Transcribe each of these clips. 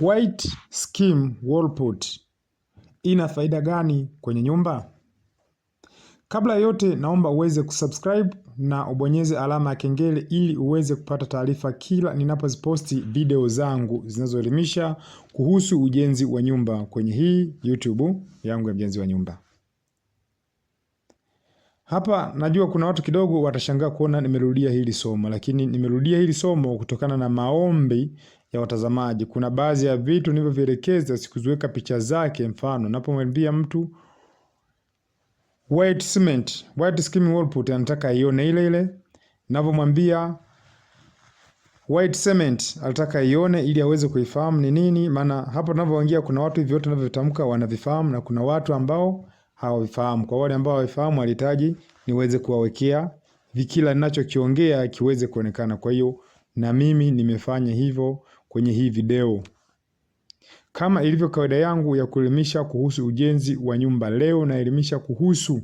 White skim wall put ina faida gani kwenye nyumba? Kabla yote naomba uweze kusubscribe na ubonyeze alama ya kengele ili uweze kupata taarifa kila ninapoziposti video zangu zinazoelimisha kuhusu ujenzi wa nyumba kwenye hii YouTube yangu ya ujenzi wa nyumba. Hapa najua kuna watu kidogo watashangaa kuona nimerudia hili somo, lakini nimerudia hili somo kutokana na maombi ya watazamaji. Kuna baadhi ya vitu nilivyovielekeza sikuziweka picha zake. Mfano, napomwambia mtu white cement, white skim wall put, anataka ione ile ile. Ninapomwambia white cement, anataka ione ili aweze kuifahamu ni nini. Maana hapo tunavyoongea kuna watu hivyo wote tunavyotamka wanavifahamu na kuna watu ambao hawavifahamu. Kwa wale ambao hawavifahamu walihitaji niweze kuwawekea vikila ninachokiongea kiweze kuonekana. Kwa hiyo na mimi nimefanya hivyo kwenye hii video. Kama ilivyo kawaida yangu ya kuelimisha kuhusu ujenzi wa nyumba, leo naelimisha kuhusu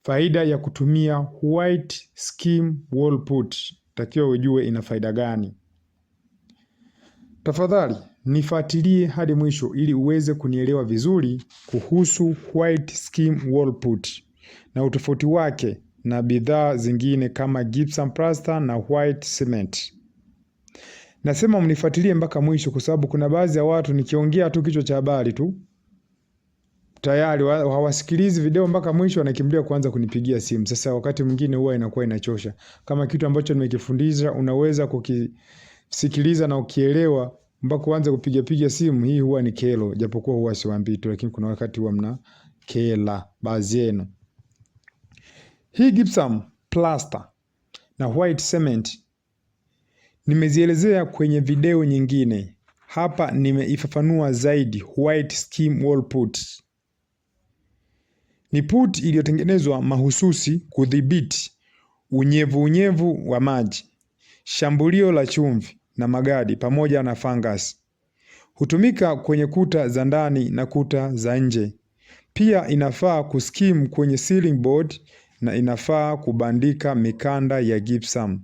faida ya kutumia white skim wall put. Takiwa ujue ina faida gani. Tafadhali nifuatilie hadi mwisho ili uweze kunielewa vizuri kuhusu white skim wall put na utofauti wake na bidhaa zingine kama gypsum plaster na white cement. Nasema mnifuatilie mpaka mwisho kwa sababu kuna baadhi ya watu nikiongea tu kichwa cha habari tu tayari hawasikilizi video mpaka mwisho, wanakimbilia kuanza kunipigia simu. Sasa wakati mwingine huwa inakuwa inachosha. Kama kitu ambacho nimekifundisha unaweza kukisikiliza na ukielewa mpaka uanze kupiga simu, hii huwa ni kero, japokuwa huwa siwaambii tu, lakini kuna wakati huwa mna kela baadhi yenu. Hii gypsum plaster na white cement nimezielezea kwenye video nyingine. Hapa nimeifafanua zaidi. White skim wall put ni put iliyotengenezwa mahususi kudhibiti unyevu wa maji, shambulio la chumvi na magadi pamoja na fungus. Hutumika kwenye kuta za ndani na kuta za nje. Pia inafaa kuskim kwenye ceiling board na inafaa kubandika mikanda ya gypsum.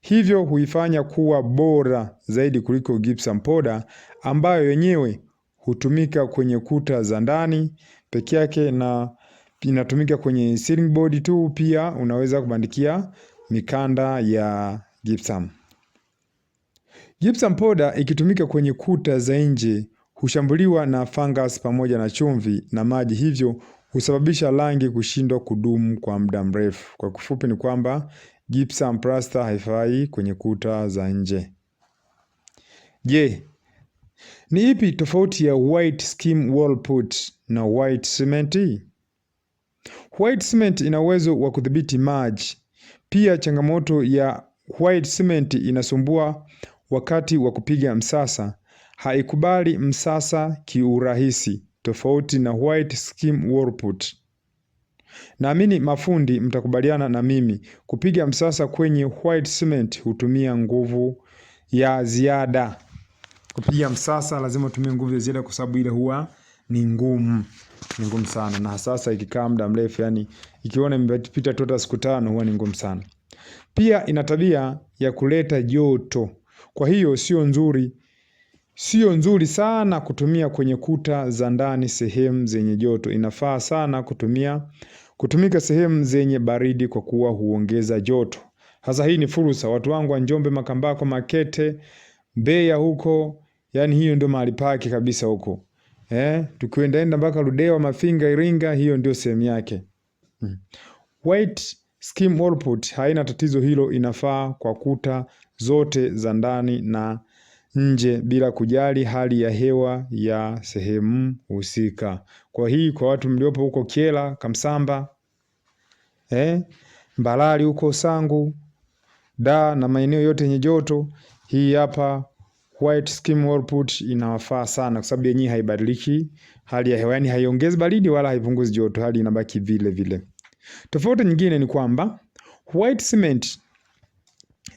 Hivyo huifanya kuwa bora zaidi kuliko gypsum powder ambayo yenyewe hutumika kwenye kuta za ndani peke yake na inatumika kwenye ceiling board tu. Pia unaweza kubandikia mikanda ya gypsum. Gypsum powder ikitumika kwenye kuta za nje hushambuliwa na fungus pamoja na chumvi na maji, hivyo husababisha rangi kushindwa kudumu kwa muda mrefu. Kwa kifupi ni kwamba gypsum plaster haifai kwenye kuta za nje. Je, ni ipi tofauti ya white skim wall put na white cement? White cement ina uwezo wa kudhibiti maji. Pia changamoto ya white cement inasumbua wakati wa kupiga msasa. Haikubali msasa kiurahisi, tofauti na white skim wall put. Naamini mafundi mtakubaliana na mimi, kupiga msasa kwenye white cement hutumia nguvu ya ziada. Kupiga msasa lazima utumie nguvu ya ziada kwa sababu ile huwa ni ngumu sana, na sasa ikikaa muda mrefu, yani ikiona imepita tu siku 5 huwa ni ngumu sana. Pia ina tabia ya kuleta joto. Kwa hiyo sio nzuri sana kutumia kwenye kuta za ndani, sehemu zenye joto. Inafaa sana kutumika sehemu zenye baridi kwa kuwa huongeza joto. Sasa hii ni fursa, watu wangu wa Njombe, Makambako, Makete, Mbeya huko, yani hiyo ndio mahali pake kabisa huko. Tukienda mpaka Ludewa, Mafinga, Iringa, hiyo ndio sehemu yake. White skim wall put haina tatizo hilo, inafaa kwa kuta zote za ndani na nje bila kujali hali ya hewa ya sehemu husika. Kwa watu mliopo huko Kyela, Kamsamba, Mbalali huko Sangu, na maeneo yote yenye joto, hii hapa white skim wall put inawafaa sana kwa sababu yenyewe haibadiliki hali ya hewa, yani haiongezi baridi wala haipunguzi joto, hali inabaki vile vile. Tofauti nyingine ni kwamba white cement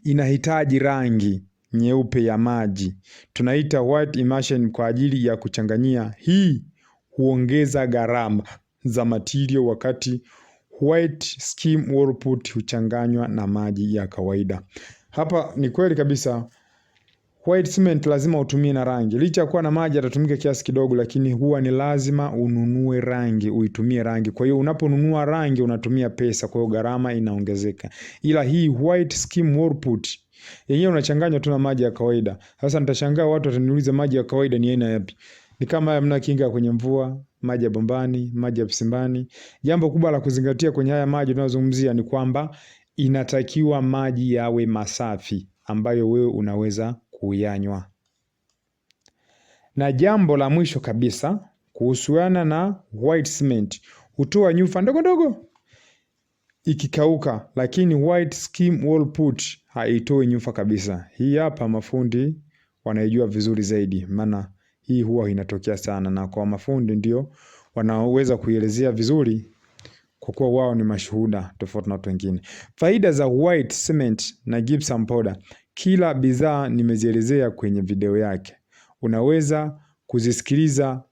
inahitaji rangi nyeupe ya maji, tunaita white immersion kwa ajili ya kuchanganyia. Hii huongeza gharama za material, wakati white skim wall put huchanganywa na maji ya kawaida. Hapa ni kweli kabisa, White cement lazima utumie na rangi. Licha ya kuwa na maji yatatumika kiasi kidogo, lakini huwa ni lazima ununue rangi, uitumie rangi. Kwa hiyo unaponunua rangi unatumia pesa, kwa hiyo gharama inaongezeka. Ila hii white skim wall put yenyewe unachanganya tu na maji ya kawaida. Sasa nitashangaa watu wataniuliza maji ya kawaida ni aina yapi? Ni kama haya mnakinga kwenye mvua, maji ya bombani, maji ya kisimbani. Jambo kubwa la kuzingatia kwenye haya maji tunayozungumzia ni kwamba inatakiwa maji yawe masafi ambayo wewe unaweza kuyanywa. Na jambo la mwisho kabisa kuhusiana na white cement, hutoa nyufa ndogo ndogo ikikauka, lakini white skim wall put haitoi nyufa kabisa. Hii hapa mafundi wanaijua vizuri zaidi, maana hii huwa inatokea sana, na kwa mafundi ndio wanaweza kuielezea vizuri kwa kuwa wao ni mashuhuda tofauti na watu wengine. Faida za white cement na gypsum powder, kila bidhaa nimezielezea kwenye video yake. Unaweza kuzisikiliza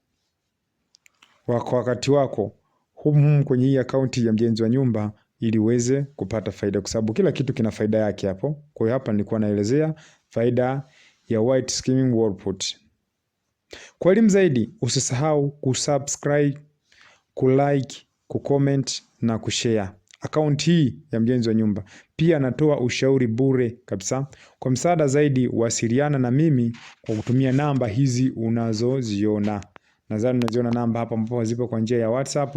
kwa wakati wako humu kwenye hii akaunti ya Mjenzi wa Nyumba ili uweze kupata faida, kwa sababu kila kitu kina faida yake hapo. Kwa hiyo hapa nilikuwa naelezea faida ya white skimming wall put. Kwa elimu zaidi usisahau kusubscribe, kulike, kucomment na kushare akaunti hii ya Mjenzi wa Nyumba. Pia natoa ushauri bure kabisa. Kwa msaada zaidi wasiliana na mimi kwa kutumia namba hizi unazoziona. Nadhani unaziona namba hapa ambapo zipo kwa njia ya WhatsApp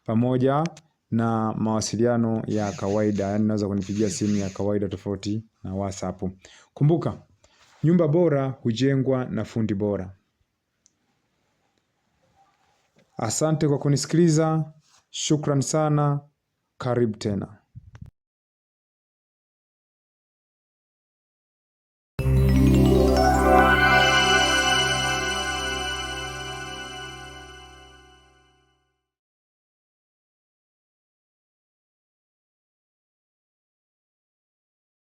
pamoja na mawasiliano ya kawaida. Yaani unaweza kunipigia simu ya kawaida tofauti na WhatsApp. Kumbuka, nyumba bora hujengwa na fundi bora. Asante kwa kunisikiliza. Shukran sana. Karibu tena.